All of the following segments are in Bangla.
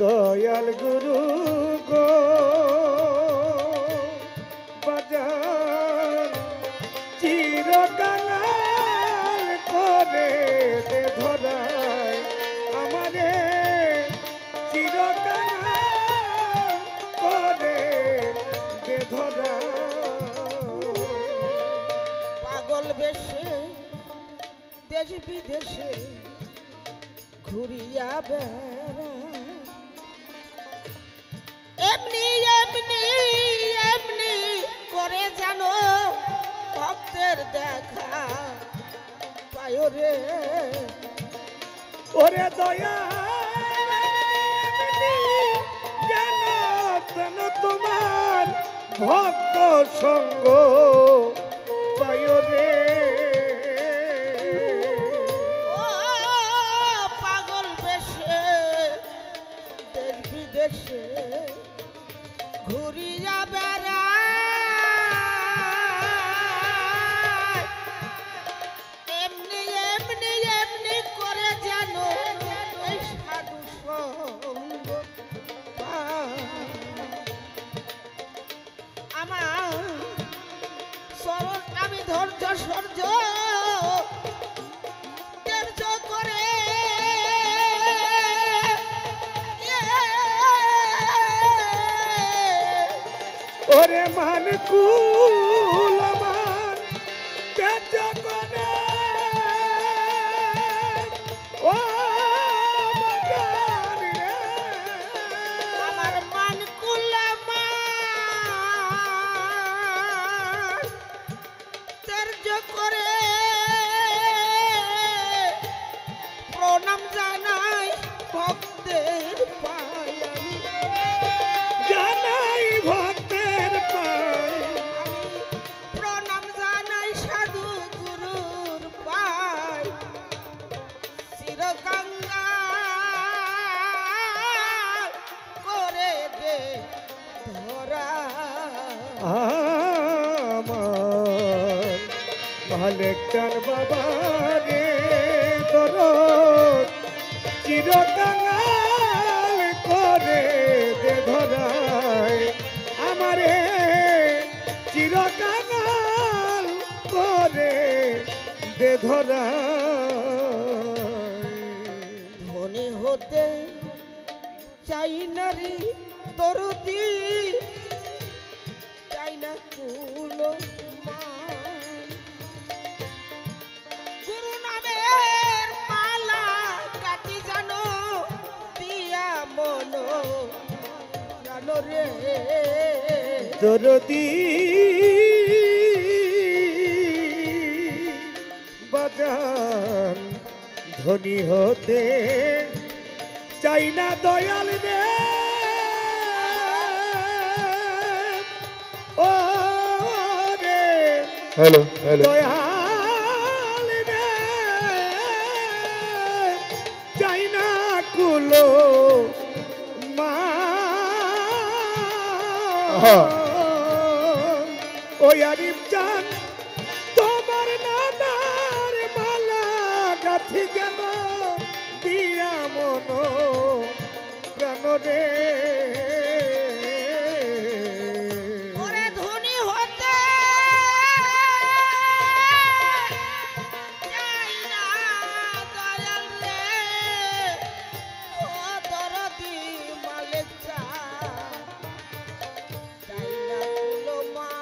দয়াল গুরু গো বাজান চিরকাল করে দে ধরায় আমারে চিরকাল করে দে ধরায় পাগল বেশে দেশ বিদেশে ঘুরিয়া বেড়া এমনি এমনি এমনি করে জানো ভক্তের দেখা পায় রে ওরে দয়া কেন কেন তোমার ভক্ত সঙ্গ পায় রে ও পাগল বেশে দেশ বিদেশে ঘুরিয়া বেড়ায় এমনি এমনি এমনি করে জানো এই সাধু সঙ্গ পায়। আমার সরল আমি ধৈর্য সহ্য ধৈর্য করে ওরে মান কুল আমার তেজ করে ও বাগান রে আমার মান কুলামা ধৈর্য করে প্রণাম জানাই ভক্তের পায় আমি জানাই ভক্তের পায় আমি প্রণাম জানাই সাধু গুরুর পায় চিরকাঙ্গা করে দে ধরা আমার মালেকটার বাবা রে দরদ চিরকাল করে দে ধরায় আমারে চিরকাল করে দে ধরায় ধনী হতে চাই নারী দরদি চাই না কুলো মান। গুরু নামের মালা কাটি জানো দিয়া মনো জানো রে দরদি বাজান ধনী হতে চাই না দয়াল রে ও রে হ্যালো হ্যালো দয়াল রে চাই না কুলো মা ওই আরিফ জান তোমার নানার মালা গাথি যেন দিয়া মন প্রাণ রে ওরে ধনী হতে চাই না দয়াল রে ও দরদি মালিক চাই না কুলো মান।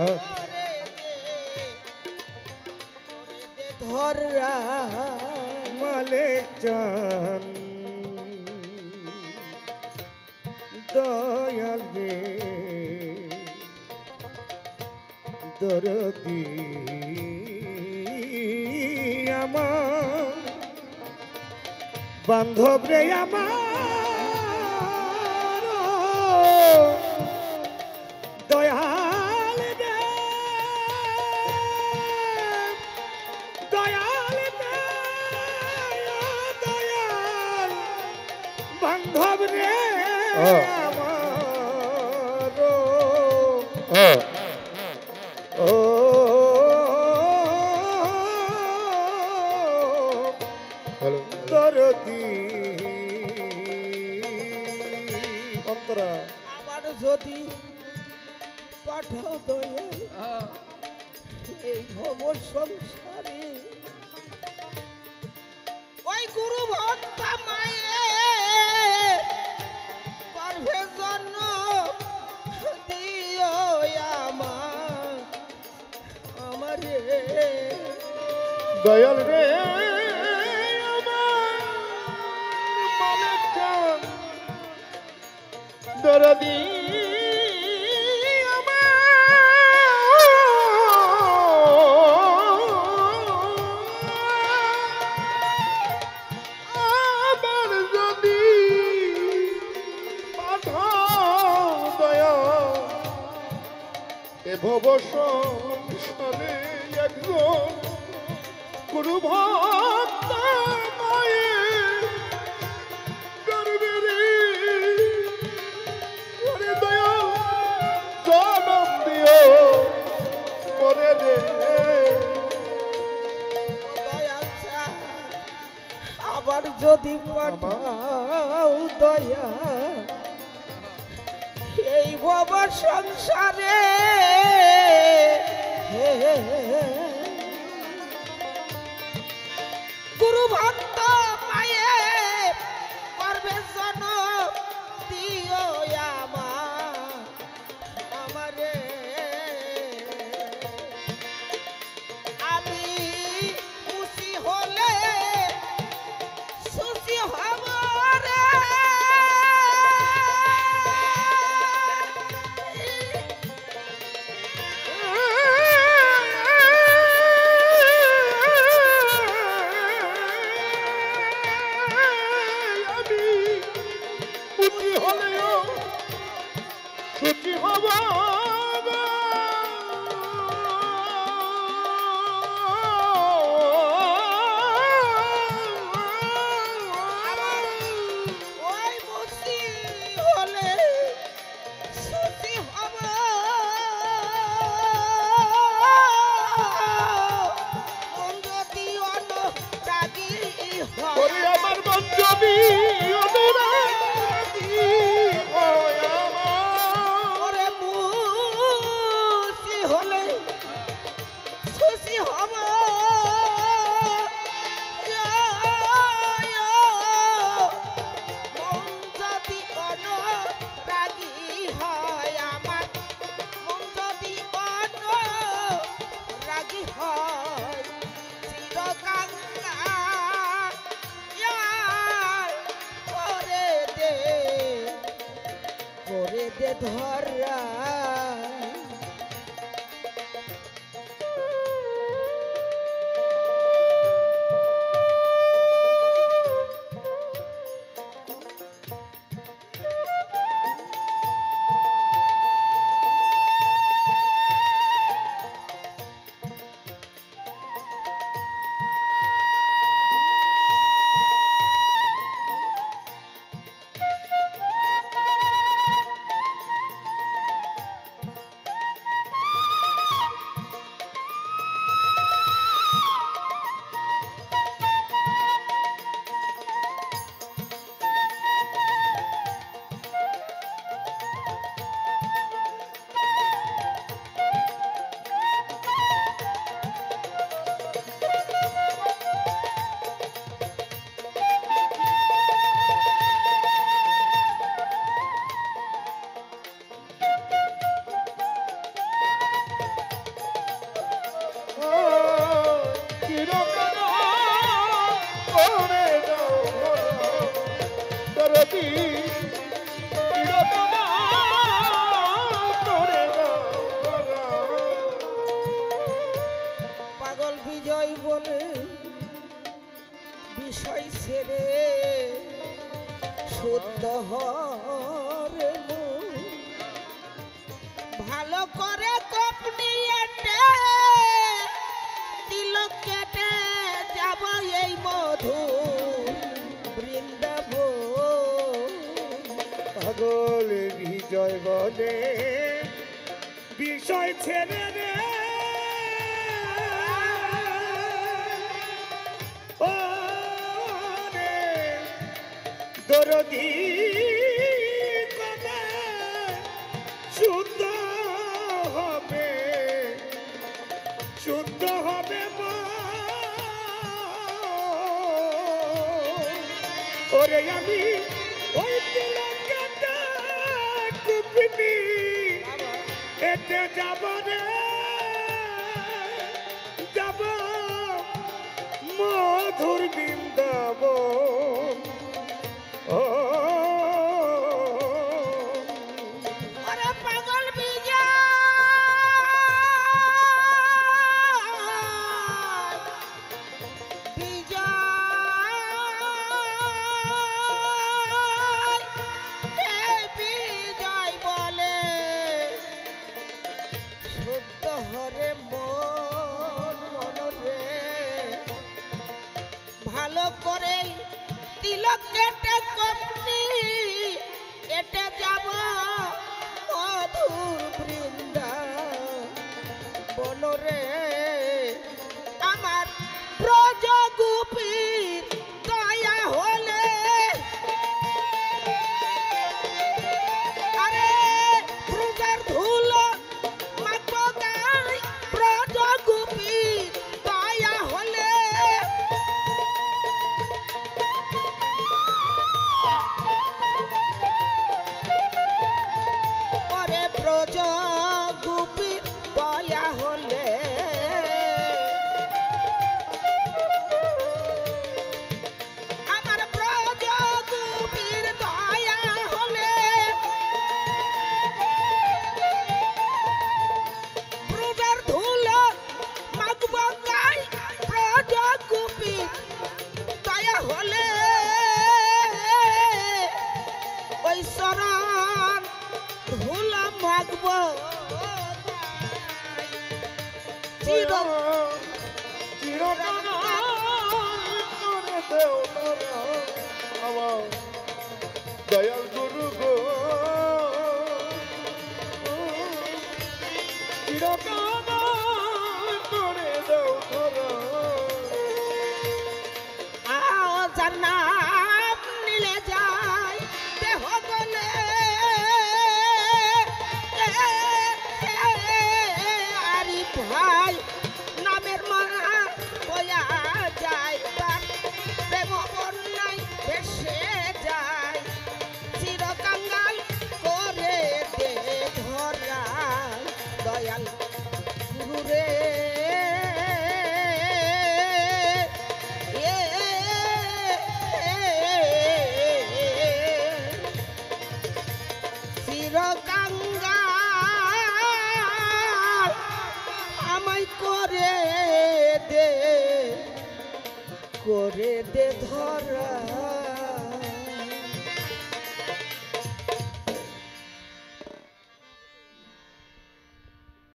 হ্যাঁ। ধরা মালিক জান দয়াল রে দরদি আমার বান্ধব রে আমার দয়াল রে দয়াল রে দয়াল বান্ধব রে আমার ও দরদি অন্তরা আমার যদি পাঠাও দয়াল এই ভব সংসারে ওই গুরু ভক্ত মায়ে পারবে জন্য দিও আমারে দয়াল রে আমার মালিক জান দরদি আমার যদি পাঠাও দয়া এ ভব সংসারে একজন গুরু ভক্ত মায়ের গর্বে রে ওরে দয়া জনম দিও পরে রে দয়াল চাই, আবার যদি পাঠাও দয়া এই ভব সংসারে গুরু ভক্ত পায়ে করবে জন দিও আমারে আমি খুশি হলে সুখী হব রে আমি খুশি হলেও সুখী হব ওই খুশি হলে সুখী হব মন যদি অনুরাগী হয় আমার মন যদি অনুরাগী হয় আমার ওরে খুশি হলে খুশি হব মন যদি অনুরাগী হয় আমার মন যদি অনুরাগী হয় চিরকাঙ্গাল করে দে ধরা শুদ্ধ হরে মন ভালো করে কপনি এটে দিল কেটে যাব এই মধু বৃন্দাবন পাগল বিজয় বলে বিষয় ছেড়ে রে ও রে দরদি কবে শুদ্ধ হবে শুদ্ধ হবে ওরে আমি ওই তিলকটা কুপিনি এতে যাব রে যাব মধুর বৃন্দাবন ও ওরে পাগল বিজয় বিজয় বলে শুদ্ধ হরে মন মনরে ভালো করে তিলক কেটে কপনি এটে যাব মধুর বৃন্দা বনরে আমার ব্রজ গোপীর দয়া হলে আরে ব্রজের ধুলো মাখবো গায়ে ব্রজ গোপীর দয়া হলে পরে ব্রজ গোপীর দয়া হলে আমার ব্রজ গোপীর দয়া হলে ব্রজের ধুলো মাখবো গায়ে ব্রজ গোপীর দয়া হলে ওই শরণ ধুলো মাখবো চির চিরকাল করে দেও তারা আমার দয়াল গুরু গো চিরকাল করে দেও তারা যার নাম নিলে যায় দেহ গলে আরি ভাই নামের মারা হইয়া যায় প্রেম বন্যায় ভেসে যায় চির কাঙ্গাল করে দে ধরা দয়াল গুরু রে চিরকাঙ্গাল আমায় করে দে ধরা